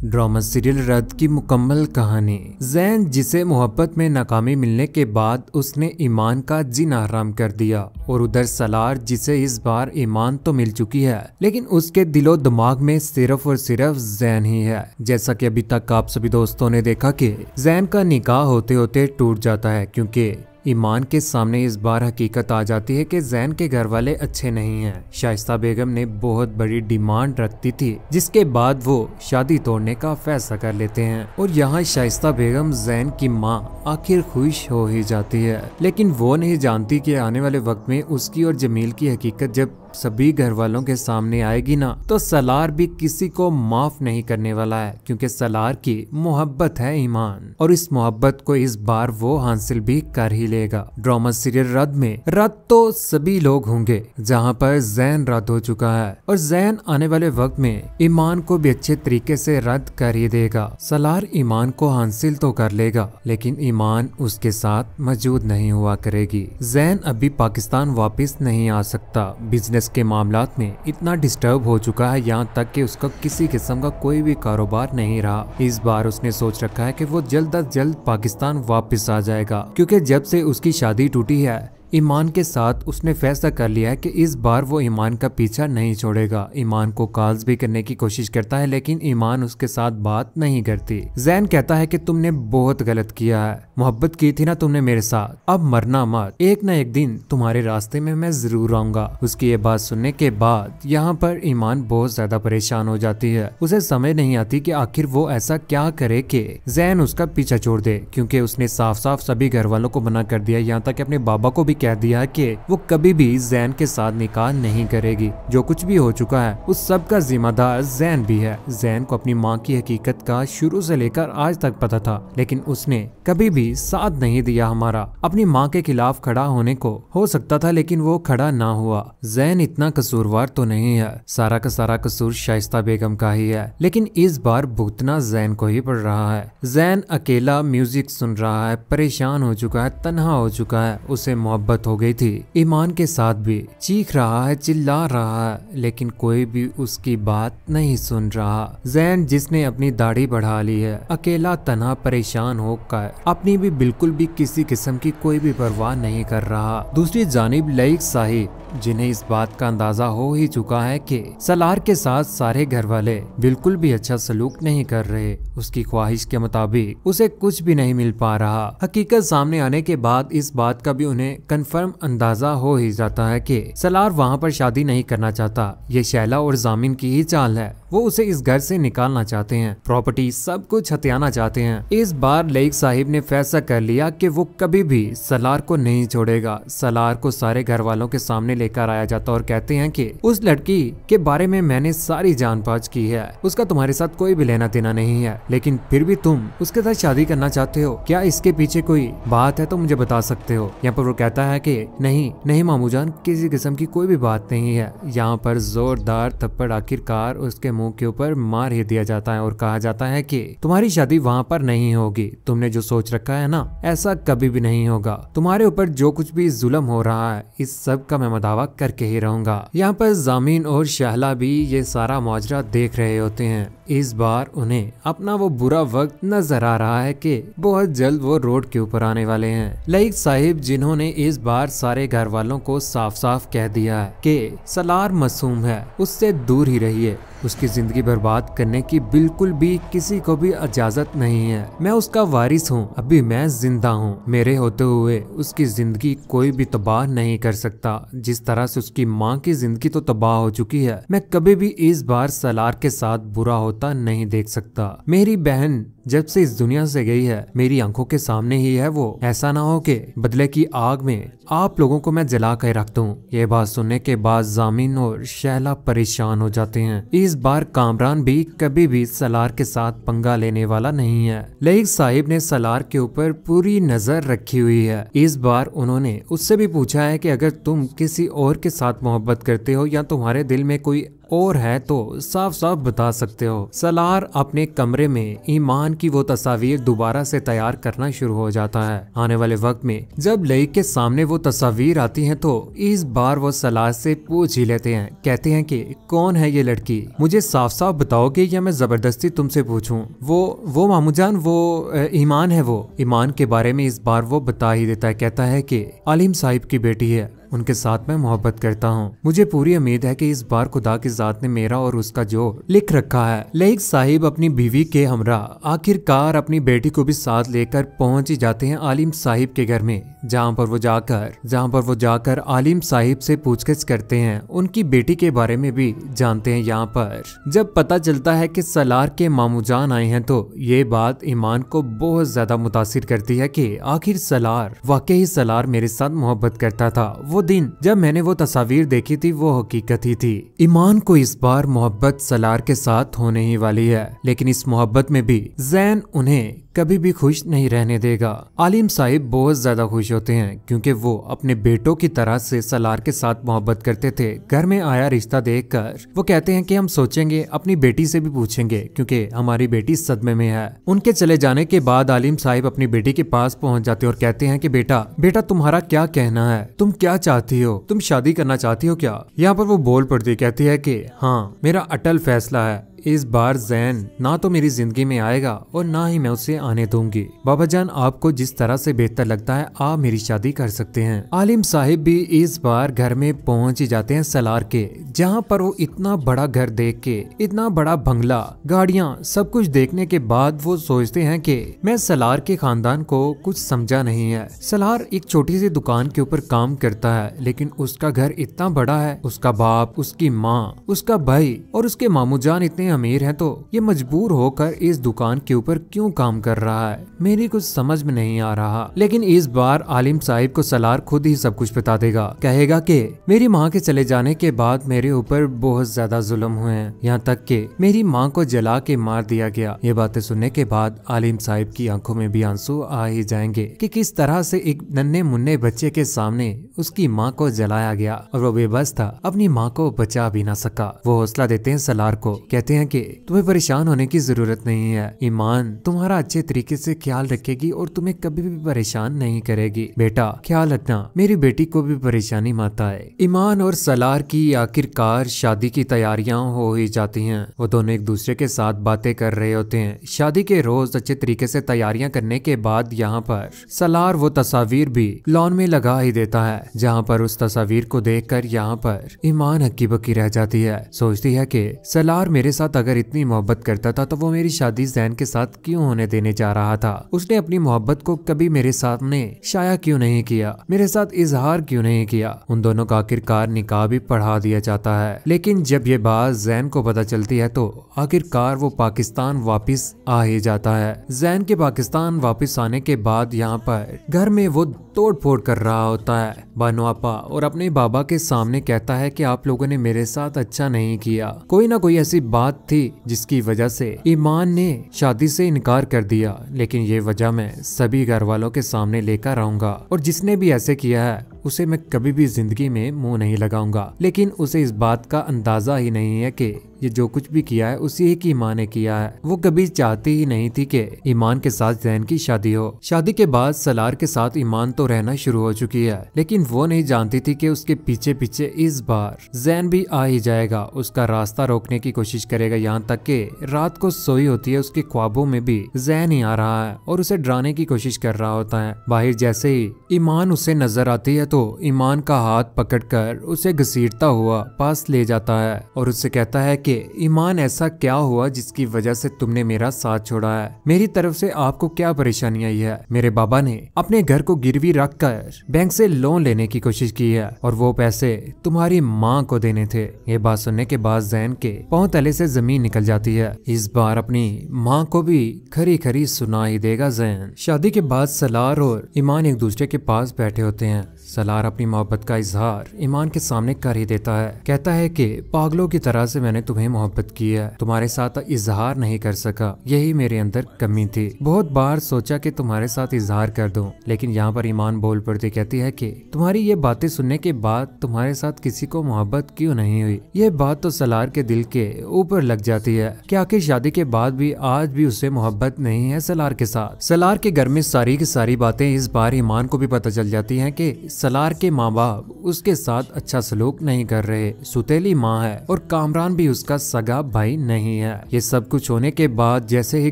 Drama serial रद्द की मुकम्मल कहानी। जैन जिसे मोहब्बत में नाकामी मिलने के बाद उसने ईमान का जीना हराम कर दिया, और उधर सलार जिसे इस बार ईमान तो मिल चुकी है लेकिन उसके दिलो दिमाग में सिर्फ और सिर्फ जैन ही है। जैसा कि अभी तक आप सभी दोस्तों ने देखा कि जैन का निकाह होते होते टूट जाता है, क्योंकि ईमान के सामने इस बार हकीकत आ जाती है कि जैन के घर वाले अच्छे नहीं हैं। शाइस्ता बेगम ने बहुत बड़ी डिमांड रखती थी, जिसके बाद वो शादी तोड़ने का फैसला कर लेते हैं। और यहाँ शाइस्ता बेगम जैन की माँ आखिर खुश हो ही जाती है, लेकिन वो नहीं जानती कि आने वाले वक्त में उसकी और जमील की हकीकत जब सभी घर वालों के सामने आएगी ना, तो सलार भी किसी को माफ नहीं करने वाला है, क्योंकि सलार की मोहब्बत है ईमान, और इस मोहब्बत को इस बार वो हासिल भी कर ही लेगा। ड्रामा सीरियल रद्द में रद्द तो सभी लोग होंगे, जहां पर जैन रद्द हो चुका है, और जैन आने वाले वक्त में ईमान को भी अच्छे तरीके से रद्द कर ही देगा। सलार ईमान को हासिल तो कर लेगा, लेकिन ईमान उसके साथ मौजूद नहीं हुआ करेगी। जैन अभी पाकिस्तान वापस नहीं आ सकता। बिजनेस के मामलात में इतना डिस्टर्ब हो चुका है, यहाँ तक कि उसका किसी किस्म का कोई भी कारोबार नहीं रहा। इस बार उसने सोच रखा है कि वो जल्द अज जल्द पाकिस्तान वापस आ जाएगा, क्योंकि जब से उसकी शादी टूटी है ईमान के साथ, उसने फैसला कर लिया है कि इस बार वो ईमान का पीछा नहीं छोड़ेगा। ईमान को कॉल्स भी करने की कोशिश करता है, लेकिन ईमान उसके साथ बात नहीं करती। जैन कहता है कि तुमने बहुत गलत किया है, मोहब्बत की थी ना तुमने मेरे साथ, अब मरना मत, एक ना एक दिन तुम्हारे रास्ते में मैं जरूर आऊंगा। उसकी ये बात सुनने के बाद यहाँ पर ईमान बहुत ज्यादा परेशान हो जाती है। उसे समझ नहीं आती कि आखिर वो ऐसा क्या करे कि जैन उसका पीछा छोड़ दे, क्योंकि उसने साफ साफ सभी घर वालों को मना कर दिया, यहाँ तक अपने बाबा को भी कह दिया कि वो कभी भी जैन के साथ निकाह नहीं करेगी। जो कुछ भी हो चुका है उस सब का जिम्मेदार जैन भी है। जैन को अपनी माँ की हकीकत का शुरू से लेकर आज तक पता था, लेकिन उसने कभी भी साथ नहीं दिया हमारा। अपनी माँ के खिलाफ खड़ा होने को हो सकता था, लेकिन वो खड़ा ना हुआ। जैन इतना कसूरवार तो नहीं है, सारा का सारा कसूर शाइस्ता बेगम का ही है, लेकिन इस बार भुगतना जैन को ही पड़ रहा है। जैन अकेला म्यूजिक सुन रहा है, परेशान हो चुका है, तन्हा हो चुका है। उसे मोहब्बत हो गई थी ईमान के साथ भी, चीख रहा है, चिल्ला रहा है, लेकिन कोई भी उसकी बात नहीं सुन रहा। जैन जिसने अपनी दाढ़ी बढ़ा ली है, अकेला तन्हा परेशान होकर अपनी भी बिल्कुल भी किसी किस्म की कोई भी परवाह नहीं कर रहा। दूसरी जानिब लईक साहिब, जिन्हें इस बात का अंदाजा हो ही चुका है कि सलार के साथ सारे घर वाले बिल्कुल भी अच्छा सलूक नहीं कर रहे, उसकी ख्वाहिश के मुताबिक उसे कुछ भी नहीं मिल पा रहा। हकीकत सामने आने के बाद इस बात का भी उन्हें कंफर्म अंदाजा हो ही जाता है कि सलार वहां पर शादी नहीं करना चाहता। ये शैला और जामिन की ही चाल है, वो उसे इस घर से निकालना चाहते हैं, प्रॉपर्टी सब कुछ हथियाना चाहते हैं। इस बार लईक साहिब ने फैसला कर लिया कि वो कभी भी सलार को नहीं छोड़ेगा। सलार को सारे घर वालों के सामने लेकर आया जाता और कहते हैं कि उस लड़की के बारे में मैंने सारी जांच की है, उसका तुम्हारे साथ कोई भी लेना देना नहीं है, लेकिन फिर भी तुम उसके साथ शादी करना चाहते हो। क्या इसके पीछे कोई बात है तो मुझे बता सकते हो। यहाँ पर वो कहता है कि नहीं मामू जान, किसी किस्म की कोई भी बात नहीं है। यहाँ पर जोरदार थप्पड़ आखिरकार उसके मुंह के ऊपर मार ही दिया जाता है और कहा जाता है कि तुम्हारी शादी वहाँ पर नहीं होगी, तुमने जो सोच रखा है ना, ऐसा कभी भी नहीं होगा। तुम्हारे ऊपर जो कुछ भी जुल्म हो रहा है, इस सब का मैं दावा करके ही रहूंगा। यहाँ पर जामिन और शहला भी ये सारा माजरा देख रहे होते हैं। इस बार उन्हें अपना वो बुरा वक्त नजर आ रहा है कि बहुत जल्द वो रोड के ऊपर आने वाले हैं। लईक साहिब जिन्होंने इस बार सारे घर वालों को साफ साफ कह दिया है कि सलार मासूम है, उससे दूर ही रहिए, उसकी जिंदगी बर्बाद करने की बिल्कुल भी किसी को भी इजाजत नहीं है। मैं उसका वारिस हूँ, अभी मैं जिंदा हूँ, मेरे होते हुए उसकी जिंदगी कोई भी तबाह नहीं कर सकता। जिस तरह से उसकी माँ की जिंदगी तो तबाह हो चुकी है, मैं कभी भी इस बार सलार के साथ बुरा होता नहीं देख सकता। मेरी बहन जब से इस दुनिया से गई है, मेरी आंखों के सामने ही है वो। ऐसा ना हो कि बदले की आग में आप लोगों को मैं जला कर रख दूं। ये बात सुनने के बाद जामिन और शैला परेशान हो जाते हैं। इस बार कामरान भी कभी भी सलार के साथ पंगा लेने वाला नहीं है। लईक साहिब ने सलार के ऊपर पूरी नजर रखी हुई है। इस बार उन्होंने उससे भी पूछा है कि अगर तुम किसी और के साथ मोहब्बत करते हो या तुम्हारे दिल में कोई और है तो साफ साफ बता सकते हो। सलार अपने कमरे में ईमान की वो तस्वीर दोबारा से तैयार करना शुरू हो जाता है। आने वाले वक्त में जब लई के सामने वो तस्वीर आती है तो इस बार वो सलार से पूछ ही लेते हैं। कहते हैं कि कौन है ये लड़की, मुझे साफ साफ बताओगे या मैं जबरदस्ती तुमसे पूछूं? वो मामूजान, वो ईमान है। वो ईमान के बारे में इस बार वो बता ही देता है। कहता है कि आलिम साहिब की बेटी है, उनके साथ मैं मोहब्बत करता हूँ। मुझे पूरी उम्मीद है कि इस बार खुदा की जात ने मेरा और उसका जोड़ लिख रखा है। लेक साहिब अपनी बीवी के हमरा आखिरकार अपनी बेटी को भी साथ लेकर पहुंच ही जाते हैं आलिम साहिब के घर में, जहाँ पर वो जाकर आलिम साहिब से पूछताछ करते हैं, उनकी बेटी के बारे में भी जानते हैं। यहाँ पर जब पता चलता है कि सलार के मामूजान आए हैं तो ये बात ईमान को बहुत ज्यादा मुतासिर करती है कि आखिर सलार, वाकई सलार मेरे साथ मोहब्बत करता था। वो दिन जब मैंने वो तस्वीर देखी थी वो हकीकत ही थी। ईमान को इस बार मोहब्बत सलार के साथ होने ही वाली है, लेकिन इस मोहब्बत में भी जैन उन्हें कभी भी खुश नहीं रहने देगा। आलिम साहिब बहुत ज्यादा खुश होते हैं क्योंकि वो अपने बेटों की तरह से सलार के साथ मोहब्बत करते थे। घर में आया रिश्ता देखकर वो कहते हैं कि हम सोचेंगे, अपनी बेटी से भी पूछेंगे क्योंकि हमारी बेटी सदमे में है। उनके चले जाने के बाद आलिम साहिब अपनी बेटी के पास पहुंच जाते हैं और कहते हैं कि बेटा तुम्हारा क्या कहना है, तुम क्या चाहती हो, तुम शादी करना चाहती हो क्या? यहाँ पर वो बोल पड़ती, कहती है कि हाँ, मेरा अटल फैसला है। इस बार जैन ना तो मेरी जिंदगी में आएगा और ना ही मैं उसे आने दूंगी। बाबा जान, आपको जिस तरह से बेहतर लगता है आप मेरी शादी कर सकते हैं। आलिम साहिब भी इस बार घर में पहुंच ही जाते हैं सलार के, जहां पर वो इतना बड़ा घर देख के, इतना बड़ा बंगला, गाड़ियां, सब कुछ देखने के बाद वो सोचते हैं कि मैं सलार के खानदान को कुछ समझा नहीं है। सलार एक छोटी सी दुकान के ऊपर काम करता है, लेकिन उसका घर इतना बड़ा है, उसका बाप, उसकी माँ, उसका भाई और उसके मामूजान इतने अमीर हैं, तो ये मजबूर होकर इस दुकान के ऊपर क्यों काम कर रहा है, मेरी कुछ समझ में नहीं आ रहा। लेकिन इस बार आलिम साहिब को सलार खुद ही सब कुछ बता देगा। कहेगा कि मेरी माँ के चले जाने के बाद मेरे ऊपर बहुत ज्यादा जुल्म हुए हैं, यहाँ तक कि मेरी माँ को जला के मार दिया गया। ये बातें सुनने के बाद आलिम साहिब की आंखों में भी आंसू आ ही जाएंगे कि किस तरह से एक नन्हे मुन्ने बच्चे के सामने उसकी माँ को जलाया गया और वो बेबस था, अपनी माँ को बचा भी ना सका। वो हौसला देते हैं सलार को, कहते हैं कि तुम्हें परेशान होने की जरूरत नहीं है, ईमान तुम्हारा अच्छे तरीके से ख्याल रखेगी और तुम्हें कभी भी परेशान नहीं करेगी। बेटा ख्याल रखना, मेरी बेटी को भी परेशानी मत आए। ईमान और सलार की आखिरकार शादी की तैयारियां हो ही जाती हैं। वो दोनों एक दूसरे के साथ बातें कर रहे होते हैं। शादी के रोज अच्छे तरीके से तैयारियां करने के बाद यहाँ पर सलार वो तस्वीर भी लॉन में लगा ही देता है, जहाँ पर उस तस्वीर को देखकर यहाँ पर ईमान हक्की बक्की रह जाती है। सोचती है कि सलार मेरे साथ अगर इतनी मोहब्बत करता था तो वो मेरी शादी जैन के साथ क्यों होने देने जा रहा था? उसने अपनी मोहब्बत को कभी मेरे सामने शाया क्यों नहीं किया, मेरे साथ इजहार क्यों नहीं किया? उन दोनों का आखिरकार निकाह भी पढ़ा दिया जाता है। लेकिन जब ये बात जैन को पता चलती है तो आखिरकार वो पाकिस्तान वापिस आ ही जाता है। जैन के पाकिस्तान वापिस आने के बाद यहाँ पर घर में वो तोड़ फोड़ कर रहा होता है। बानो आपा और अपने बाबा के सामने कहता है कि आप लोगों ने मेरे साथ अच्छा नहीं किया, कोई ना कोई ऐसी बात थी जिसकी वजह से ईमान ने शादी से इनकार कर दिया, लेकिन ये वजह मैं सभी घर वालों के सामने लेकर आऊंगा और जिसने भी ऐसे किया है उसे मैं कभी भी जिंदगी में मुंह नहीं लगाऊंगा। लेकिन उसे इस बात का अंदाजा ही नहीं है कि ये जो कुछ भी किया है उसी की ईमान ने किया है। वो कभी चाहती ही नहीं थी कि ईमान के साथ जैन की शादी हो। शादी के बाद सलार के साथ ईमान तो रहना शुरू हो चुकी है, लेकिन वो नहीं जानती थी कि उसके पीछे पीछे इस बार जैन भी आ ही जाएगा, उसका रास्ता रोकने की कोशिश करेगा। यहाँ तक कि रात को सोई होती है, उसके ख्वाबों में भी जैन ही आ रहा है और उसे डराने की कोशिश कर रहा होता है। बाहर जैसे ही ईमान उसे नजर आती है तो ईमान का हाथ पकड़कर उसे घसीटता हुआ पास ले जाता है और उससे कहता है कि ईमान ऐसा क्या हुआ जिसकी वजह से तुमने मेरा साथ छोड़ा है? मेरी तरफ से आपको क्या परेशानी आई है? मेरे बाबा ने अपने घर को गिरवी रखकर बैंक से लोन लेने की कोशिश की है और वो पैसे तुम्हारी माँ को देने थे। ये बात सुनने के बाद जैन के पांव तले से जमीन निकल जाती है। इस बार अपनी माँ को भी खरी खरी सुना ही देगा जैन। शादी के बाद सलार और ईमान एक दूसरे के पास बैठे होते हैं। सलार अपनी मोहब्बत का इजहार ईमान के सामने कर ही देता है। कहता है कि पागलों की तरह से मैंने तुम्हें मोहब्बत की है, तुम्हारे साथ इजहार नहीं कर सका, यही मेरे अंदर कमी थी। बहुत बार सोचा कि तुम्हारे साथ इजहार कर दूं, लेकिन यहाँ पर ईमान बोल पड़ती कहती है कि तुम्हारी ये बातें सुनने के बाद तुम्हारे साथ किसी को मोहब्बत क्यों नहीं हुई। ये बात तो सलार के दिल के ऊपर लग जाती है कि आखिर शादी के बाद भी आज भी उसे मोहब्बत नहीं है सलार के साथ। सलार के घर में सारी की सारी बातें इस बार ईमान को भी पता चल जाती हैं कि सलार के माँ बाप उसके साथ अच्छा सलूक नहीं कर रहे। सुतेली माँ है और कामरान भी उसका सगा भाई नहीं है। ये सब कुछ होने के बाद जैसे ही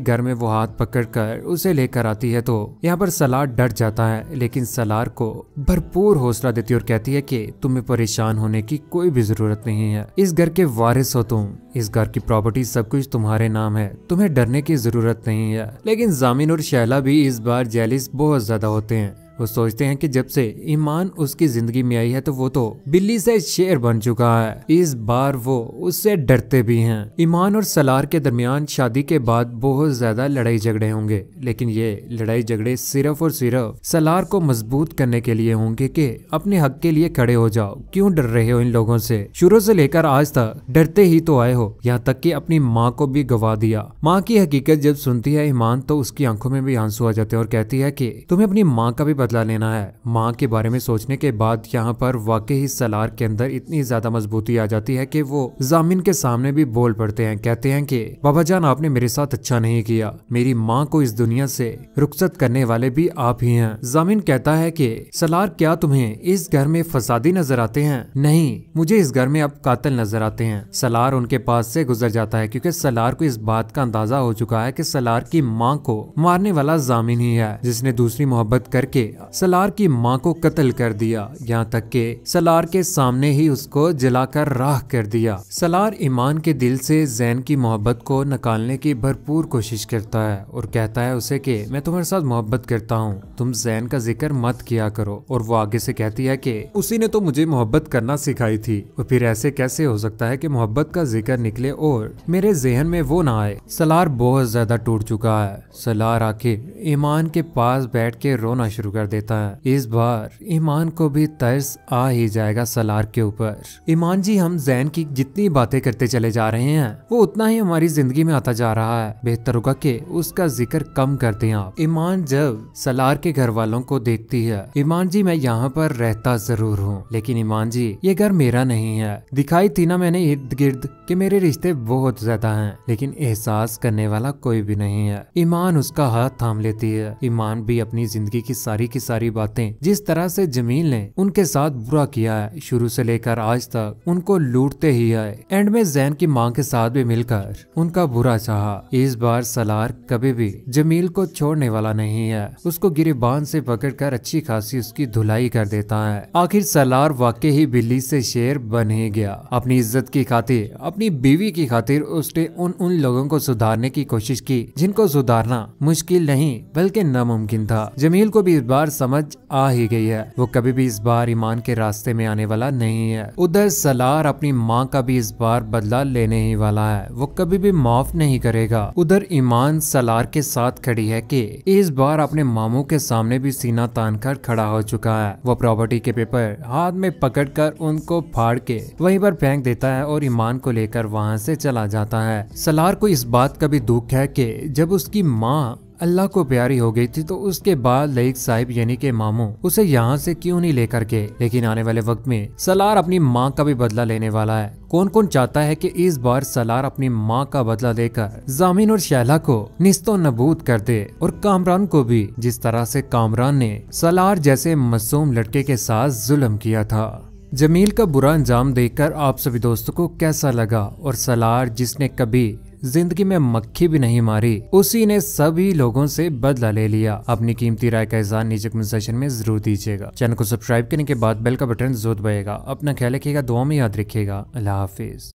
घर में वो हाथ पकड़कर उसे लेकर आती है तो यहाँ पर सलार डर जाता है, लेकिन सलार को भरपूर हौसला देती है और कहती है कि तुम्हें परेशान होने की कोई भी जरूरत नहीं है, इस घर के वारिस हो तुम, इस घर की प्रॉपर्टी सब कुछ तुम्हारे नाम है, तुम्हें डरने की जरूरत नहीं है। लेकिन जामिन और शैला भी इस बार जेलिस बहुत ज्यादा होते हैं। वो सोचते हैं कि जब से ईमान उसकी जिंदगी में आई है तो वो तो बिल्ली से शेर बन चुका है, इस बार वो उससे डरते भी हैं। ईमान और सलार के दरमियान शादी के बाद बहुत ज्यादा लड़ाई झगड़े होंगे, लेकिन ये लड़ाई झगड़े सिर्फ और सिर्फ सलार को मजबूत करने के लिए होंगे कि अपने हक के लिए खड़े हो जाओ, क्यों डर रहे हो इन लोगों से, शुरू से लेकर आज तक डरते ही तो आए हो, यहाँ तक कि अपनी माँ को भी गवा दिया। माँ की हकीकत जब सुनती है ईमान तो उसकी आंखों में भी आंसू आ जाते हैं और कहती है कि तुम्हें अपनी माँ का भी बदला लेना है। माँ के बारे में सोचने के बाद यहाँ पर वाकई ही सलार के अंदर इतनी ज्यादा मजबूती आ जाती है कि वो जामिन के सामने भी बोल पड़ते हैं। कहते हैं कि बाबा जान आपने मेरे साथ अच्छा नहीं किया, मेरी माँ को इस दुनिया से रुखसत करने वाले भी आप ही हैं। जामिन कहता है कि सलार क्या तुम्हें इस घर में फसादी नजर आते हैं? नहीं, मुझे इस घर में अब कातिल नजर आते हैं। सलार उनके पास से गुजर जाता है क्योंकि सलार को इस बात का अंदाजा हो चुका है कि सलार की माँ को मारने वाला जामिन ही है, जिसने दूसरी मोहब्बत करके सलार की माँ को कत्ल कर दिया, यहाँ तक कि सलार के सामने ही उसको जलाकर राख कर दिया। सलार ईमान के दिल से जैन की मोहब्बत को निकालने की भरपूर कोशिश करता है और कहता है उसे कि मैं तुम्हारे साथ मोहब्बत करता हूँ, तुम जैन का जिक्र मत किया करो। और वो आगे से कहती है कि उसी ने तो मुझे मोहब्बत करना सिखाई थी, और फिर ऐसे कैसे हो सकता है कि मोहब्बत का जिक्र निकले और मेरे जहन में वो ना आए। सलार बहुत ज्यादा टूट चुका है। सलार आखिर ईमान के पास बैठ के रोना शुरू कर देता है। इस बार ईमान को भी तरस आ ही जाएगा सलार के ऊपर। ईमान जी, हम जैन की जितनी बातें करते चले जा रहे हैं वो उतना ही हमारी जिंदगी में आता जा रहा है, बेहतर होगा कि उसका जिक्र कम कर दें आप। ईमान जब सलार के घर वालों को देखती है, ईमान जी मैं यहाँ पर रहता जरूर हूँ, लेकिन ईमान जी ये घर मेरा नहीं है। दिखाई थी ना मैंने इर्द गिर्द कि मेरे रिश्ते बहुत ज्यादा हैं, लेकिन एहसास करने वाला कोई भी नहीं है। ईमान उसका हाथ थाम लेती है। ईमान भी अपनी जिंदगी की सारी बातें जिस तरह से जमील ने उनके साथ बुरा किया है, शुरू से लेकर आज तक उनको लूटते ही आए, एंड में जैन की माँ के साथ भी मिलकर उनका बुरा चाहा। इस बार सलार कभी भी जमील को छोड़ने वाला नहीं है, उसको गिरबान से पकड़कर अच्छी खासी उसकी धुलाई कर देता है। आखिर सलार वाकई ही बिल्ली से शेर बन ही गया। अपनी इज्जत की खातिर, अपनी बीवी की खातिर उसने उन लोगों को सुधारने की कोशिश की जिनको सुधारना मुश्किल नहीं बल्कि नामुमकिन था। जमील को भी इस बार समझ आ ही गई है, वो कभी भी इस बार ईमान के रास्ते में आने वाला नहीं है। उधर सलार अपनी माँ का भी इस बार बदला लेने ही वाला है, वो कभी भी माफ नहीं करेगा। उधर ईमान सलार के साथ खड़ी है कि इस बार अपने मामू के सामने भी सीना तान कर खड़ा हो चुका है। वो प्रॉपर्टी के पेपर हाथ में पकड़कर उनको फाड़ के वहीं पर फेंक देता है और ईमान को लेकर वहाँ से चला जाता है। सलार को इस बात का भी दुख है कि जब उसकी माँ अल्लाह को प्यारी हो गई थी तो उसके बाद लईक साहिब यानी के मामू उसे यहाँ से क्यों नहीं लेकर के, लेकिन आने वाले वक्त में सलार अपनी माँ का भी बदला लेने वाला है। कौन कौन चाहता है कि इस बार सलार अपनी माँ का बदला लेकर जामिन और शैला को निस्तो नबूद कर दे, और कामरान को भी, जिस तरह से कामरान ने सलार जैसे मासूम लड़के के साथ जुल्म किया था। जमील का बुरा अंजाम देखकर आप सभी दोस्तों को कैसा लगा? और सलार जिसने कभी जिंदगी में मक्खी भी नहीं मारी, उसी ने सभी लोगों से बदला ले लिया। अपनी कीमती राय का इज़हार नीचे कमेंट सेक्शन में जरूर दीजिएगा। चैनल को सब्सक्राइब करने के बाद बेल का बटन जरूर दबाइएगा। अपना ख्याल रखिएगा, दुआ में याद रखिएगा। अल्लाह हाफिज।